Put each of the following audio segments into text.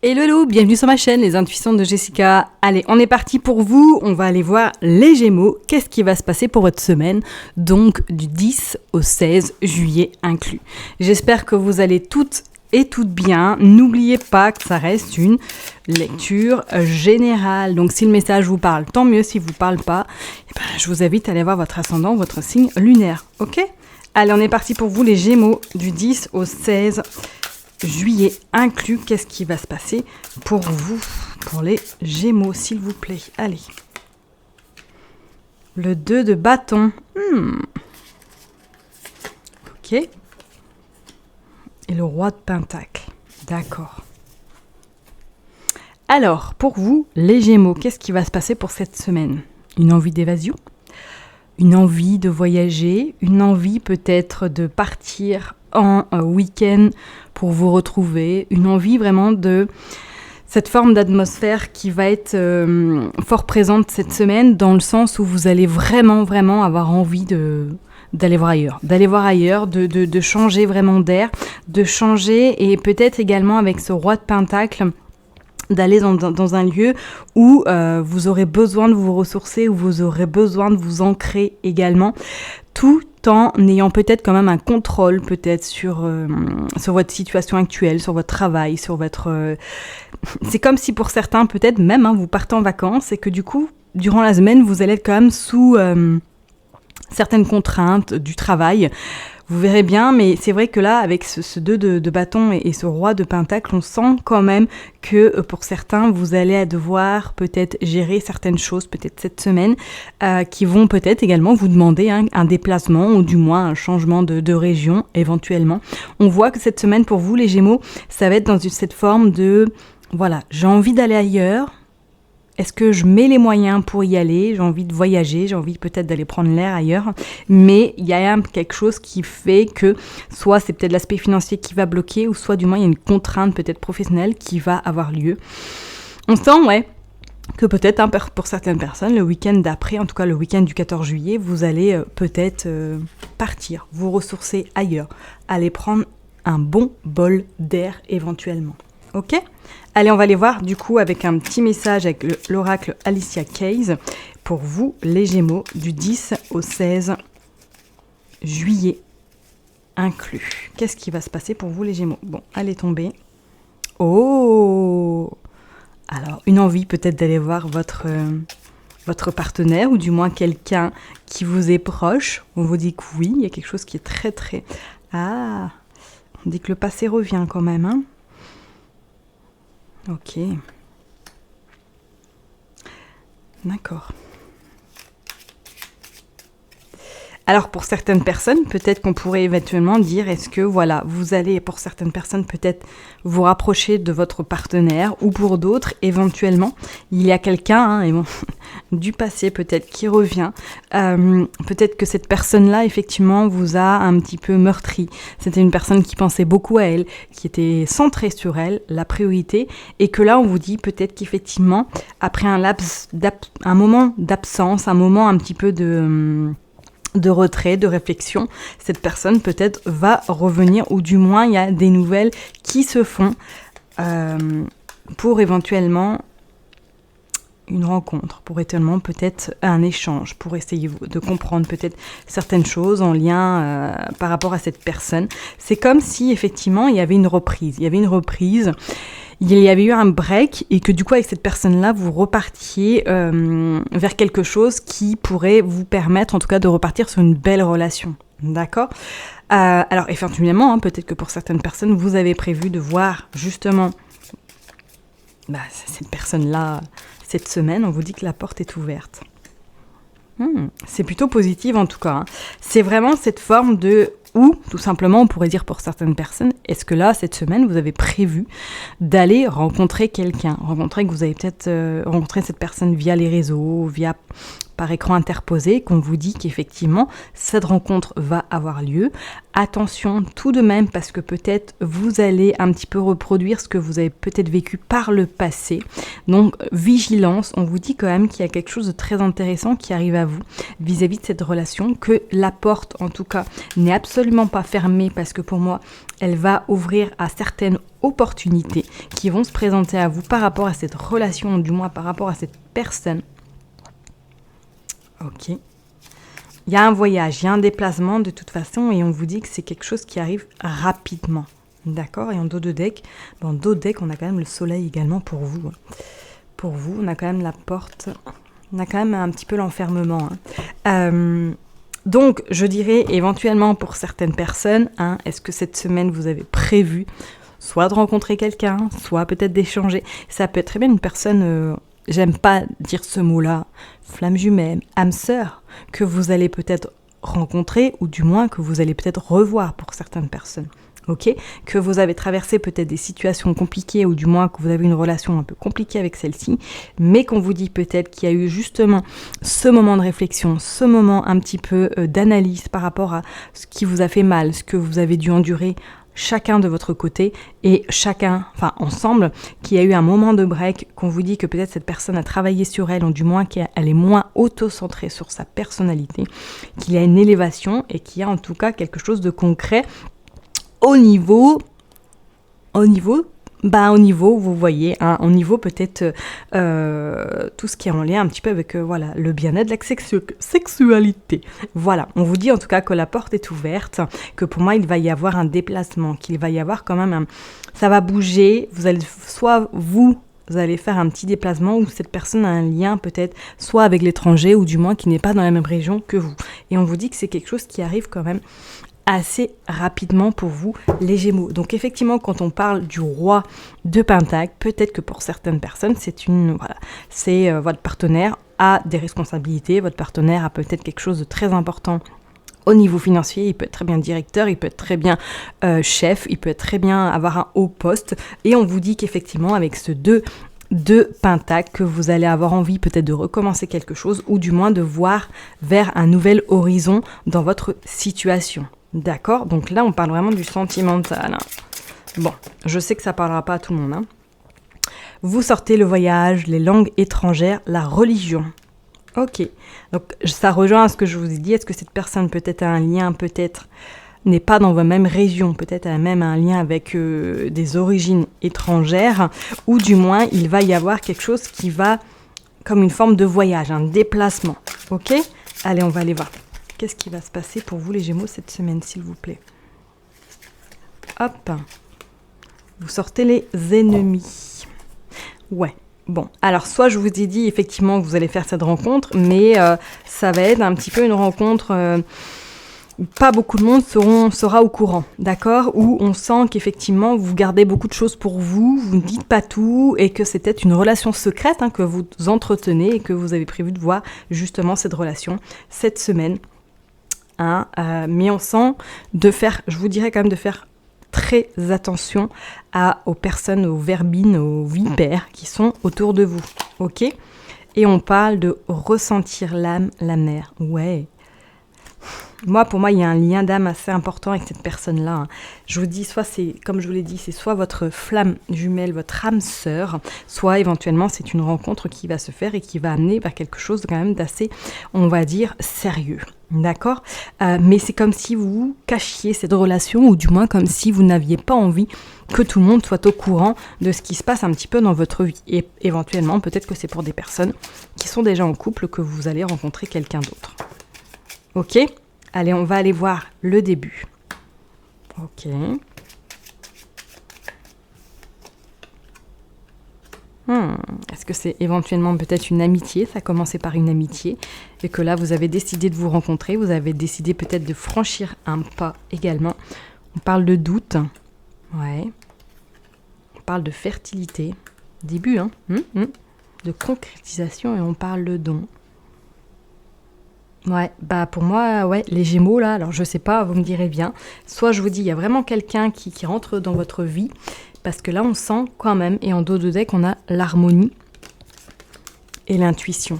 Hello, hello, bienvenue sur ma chaîne, les intuitions de Jessica. Allez, on est parti pour vous, on va aller voir les Gémeaux. Qu'est-ce qui va se passer pour votre semaine, donc du 10 au 16 juillet inclus. J'espère que vous allez toutes et toutes bien. N'oubliez pas que ça reste une lecture générale. Donc si le message vous parle, tant mieux. Si vous parle pas, je vous invite à aller voir votre ascendant, votre signe lunaire. Ok ? Allez, on est parti pour vous les Gémeaux du 10 au 16 juillet inclus. Qu'est-ce qui va se passer pour vous, pour les Gémeaux, s'il vous plaît? Allez. Le 2 de bâton. Ok. Et le roi de pentacle. D'accord. Alors, pour vous, les Gémeaux, qu'est-ce qui va se passer pour cette semaine? Une envie d'évasion? Une envie de voyager? Une envie peut-être de partir en week-end pour vous retrouver? Une envie vraiment de cette forme d'atmosphère qui va être fort présente cette semaine, dans le sens où vous allez vraiment avoir envie d'aller voir ailleurs, de changer vraiment d'air, de changer, et peut-être également avec ce roi de pentacle, d'aller dans un lieu où vous aurez besoin de vous ressourcer, où vous aurez besoin de vous ancrer également, tout en ayant peut-être quand même un contrôle peut-être sur votre situation actuelle, sur votre travail, sur votre... C'est comme si pour certains peut-être même vous partez en vacances et que du coup, durant la semaine, vous allez être quand même sous certaines contraintes du travail. Vous verrez bien, mais c'est vrai que là, avec ce 2 de bâton et ce roi de pentacle, on sent quand même que pour certains, vous allez devoir peut-être gérer certaines choses, peut-être cette semaine, qui vont peut-être également vous demander un déplacement ou du moins un changement de région éventuellement. On voit que cette semaine, pour vous les Gémeaux, ça va être dans cette forme de, voilà, j'ai envie d'aller ailleurs. Est-ce que je mets les moyens pour y aller? J'ai envie de voyager, j'ai envie peut-être d'aller prendre l'air ailleurs. Mais il y a quelque chose qui fait que soit c'est peut-être l'aspect financier qui va bloquer, ou soit du moins il y a une contrainte peut-être professionnelle qui va avoir lieu. On sent, que peut-être pour certaines personnes, le week-end d'après, en tout cas le week-end du 14 juillet, vous allez peut-être partir, vous ressourcer ailleurs, aller prendre un bon bol d'air éventuellement. Ok ? Allez, on va aller voir du coup avec un petit message avec l'oracle Alicia Keys pour vous les Gémeaux du 10 au 16 juillet inclus. Qu'est-ce qui va se passer pour vous les Gémeaux? Bon, allez tomber. Oh! Alors, une envie peut-être d'aller voir votre partenaire, ou du moins quelqu'un qui vous est proche. On vous dit que oui, il y a quelque chose qui est très très... Ah! On dit que le passé revient quand même, Ok. D'accord. Alors pour certaines personnes, peut-être qu'on pourrait éventuellement dire, est-ce que voilà, vous allez pour certaines personnes peut-être vous rapprocher de votre partenaire, ou pour d'autres, éventuellement, il y a quelqu'un du passé peut-être qui revient. Peut-être que cette personne-là, effectivement, vous a un petit peu meurtri. C'était une personne qui pensait beaucoup à elle, qui était centrée sur elle, la priorité, et que là, on vous dit peut-être qu'effectivement, après un moment d'absence, un moment un petit peu de retrait, de réflexion, cette personne peut-être va revenir, ou du moins il y a des nouvelles qui se font pour éventuellement une rencontre, pour éventuellement peut-être un échange, pour essayer de comprendre peut-être certaines choses en lien par rapport à cette personne. C'est comme si effectivement il y avait une reprise, il y avait eu un break, et que du coup avec cette personne-là, vous repartiez vers quelque chose qui pourrait vous permettre en tout cas de repartir sur une belle relation. D'accord ? Alors effectivement, peut-être que pour certaines personnes, vous avez prévu de voir justement cette personne-là cette semaine. On vous dit que la porte est ouverte. C'est plutôt positif en tout cas. C'est vraiment cette forme de... Ou, tout simplement, on pourrait dire pour certaines personnes, est-ce que là, cette semaine, vous avez prévu d'aller rencontrer quelqu'un, que vous avez peut-être rencontré cette personne via les réseaux, via par écran interposé qu'on vous dit qu'effectivement, cette rencontre va avoir lieu. Attention tout de même parce que peut-être vous allez un petit peu reproduire ce que vous avez peut-être vécu par le passé. Donc vigilance, on vous dit quand même qu'il y a quelque chose de très intéressant qui arrive à vous vis-à-vis de cette relation, que la porte en tout cas n'est absolument pas fermée parce que pour moi elle va ouvrir à certaines opportunités qui vont se présenter à vous par rapport à cette relation, du moins par rapport à cette personne. Ok. Il y a un voyage, il y a un déplacement de toute façon et on vous dit que c'est quelque chose qui arrive rapidement. D'accord? Et en dos de deck, on a quand même le soleil également pour vous. Pour vous, on a quand même la porte, on a quand même un petit peu l'enfermement. Donc, je dirais éventuellement pour certaines personnes, est-ce que cette semaine vous avez prévu soit de rencontrer quelqu'un, soit peut-être d'échanger. Ça peut être très bien une personne, j'aime pas dire ce mot-là, flamme jumelle, âme sœur, que vous allez peut-être rencontrer ou du moins que vous allez peut-être revoir pour certaines personnes. Ok, que vous avez traversé peut-être des situations compliquées ou du moins que vous avez une relation un peu compliquée avec celle-ci, mais qu'on vous dit peut-être qu'il y a eu justement ce moment de réflexion, ce moment un petit peu d'analyse par rapport à ce qui vous a fait mal, ce que vous avez dû endurer chacun de votre côté et chacun, enfin ensemble, qu'il y a eu un moment de break, qu'on vous dit que peut-être cette personne a travaillé sur elle ou du moins qu'elle est moins auto-centrée sur sa personnalité, qu'il y a une élévation et qu'il y a en tout cas quelque chose de concret au niveau, vous voyez, au niveau peut-être tout ce qui est en lien un petit peu avec le bien-être, la sexualité. Voilà, on vous dit en tout cas que la porte est ouverte, que pour moi il va y avoir un déplacement, qu'il va y avoir quand même ça va bouger, vous allez vous allez faire un petit déplacement où cette personne a un lien peut-être soit avec l'étranger ou du moins qui n'est pas dans la même région que vous. Et on vous dit que c'est quelque chose qui arrive quand même assez rapidement pour vous, les Gémeaux. Donc effectivement, quand on parle du roi de Pentacle, peut-être que pour certaines personnes, c'est votre partenaire a des responsabilités, votre partenaire a peut-être quelque chose de très important au niveau financier, il peut être très bien directeur, il peut être très bien chef, il peut être très bien avoir un haut poste. Et on vous dit qu'effectivement, avec ce deux Pentacle, que vous allez avoir envie peut-être de recommencer quelque chose ou du moins de voir vers un nouvel horizon dans votre situation. D'accord? Donc là, on parle vraiment du sentimental. Bon, je sais que ça parlera pas à tout le monde. Vous sortez le voyage, les langues étrangères, la religion. Ok, donc ça rejoint à ce que je vous ai dit. Est-ce que cette personne peut-être a un lien, peut-être n'est pas dans votre même région, peut-être a même un lien avec des origines étrangères, ou du moins il va y avoir quelque chose qui va comme une forme de voyage, un déplacement. Ok? Allez, on va aller voir. Qu'est-ce qui va se passer pour vous les Gémeaux cette semaine, s'il vous plaît? Hop, vous sortez les ennemis. Ouais. Bon, alors soit je vous ai dit effectivement que vous allez faire cette rencontre, mais ça va être un petit peu une rencontre où pas beaucoup de monde sera au courant, d'accord? Où on sent qu'effectivement vous gardez beaucoup de choses pour vous, vous ne dites pas tout, et que c'est peut-être une relation secrète que vous entretenez et que vous avez prévu de voir justement cette relation cette semaine. Mais on sent je vous dirais quand même de faire très attention aux personnes, aux verbines, aux vipères qui sont autour de vous, ok? Et on parle de ressentir l'âme, la mer. Ouais. Pour moi, il y a un lien d'âme assez important avec cette personne-là. Je vous dis, soit c'est, comme je vous l'ai dit, c'est soit votre flamme jumelle, votre âme sœur, soit éventuellement c'est une rencontre qui va se faire et qui va amener vers quelque chose quand même d'assez, on va dire, sérieux. D'accord? Mais c'est comme si vous cachiez cette relation, ou du moins comme si vous n'aviez pas envie que tout le monde soit au courant de ce qui se passe un petit peu dans votre vie. Et éventuellement, peut-être que c'est pour des personnes qui sont déjà en couple que vous allez rencontrer quelqu'un d'autre. Ok? Allez, on va aller voir le début. Ok. Est-ce que c'est éventuellement peut-être une amitié? Ça a commencé par une amitié et que là, vous avez décidé de vous rencontrer. Vous avez décidé peut-être de franchir un pas également. On parle de doute. Ouais. On parle de fertilité. Début, de concrétisation, et on parle de don. Ouais, pour moi, les Gémeaux là, alors je sais pas, vous me direz bien. Soit je vous dis, il y a vraiment quelqu'un qui rentre dans votre vie, parce que là on sent quand même, et en dos de deck on a l'harmonie et l'intuition.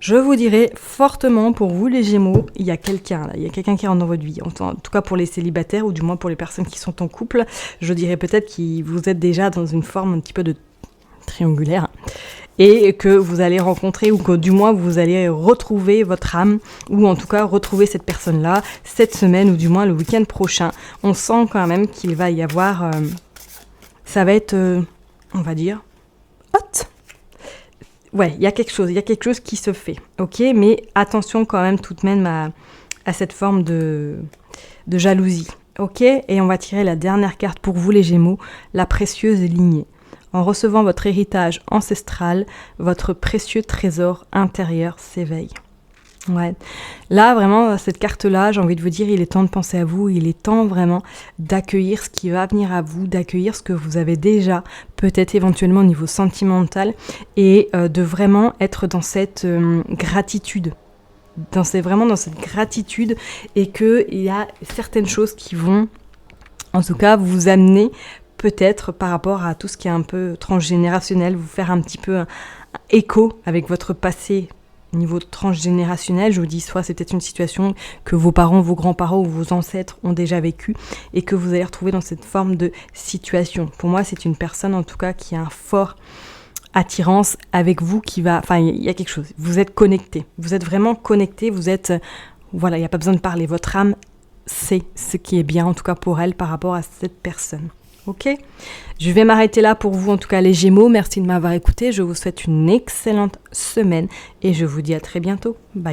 Je vous dirais fortement pour vous les Gémeaux, il y a quelqu'un là, il y a quelqu'un qui rentre dans votre vie. En tout cas pour les célibataires ou du moins pour les personnes qui sont en couple, je dirais peut-être que vous êtes déjà dans une forme un petit peu de triangulaire et que vous allez rencontrer ou que du moins vous allez retrouver votre âme ou en tout cas retrouver cette personne-là cette semaine ou du moins le week-end prochain. On sent quand même qu'il va y avoir... ça va être, on va dire, hot. Ouais, il y a quelque chose qui se fait, ok, mais attention quand même tout de même à cette forme de jalousie, ok. Et on va tirer la dernière carte pour vous les Gémeaux, la précieuse lignée. En recevant votre héritage ancestral, votre précieux trésor intérieur s'éveille. Ouais, là vraiment cette carte-là, j'ai envie de vous dire, il est temps de penser à vous, il est temps vraiment d'accueillir ce qui va venir à vous, d'accueillir ce que vous avez déjà, peut-être éventuellement au niveau sentimental, et de vraiment être dans cette gratitude, vraiment dans cette gratitude, et qu'il y a certaines choses qui vont, en tout cas, vous amener peut-être par rapport à tout ce qui est un peu transgénérationnel, vous faire un petit peu un écho avec votre passé. Niveau transgénérationnel, je vous dis, soit c'est peut-être une situation que vos parents, vos grands-parents ou vos ancêtres ont déjà vécue et que vous allez retrouver dans cette forme de situation. Pour moi, c'est une personne en tout cas qui a un fort attirance avec vous qui va... Enfin, il y a quelque chose. Vous êtes connecté. Vous êtes vraiment connecté. Vous êtes... Voilà, il n'y a pas besoin de parler. Votre âme sait ce qui est bien, en tout cas pour elle, par rapport à cette personne. Ok, je vais m'arrêter là pour vous, en tout cas les Gémeaux. Merci de m'avoir écouté. Je vous souhaite une excellente semaine et je vous dis à très bientôt. Bye.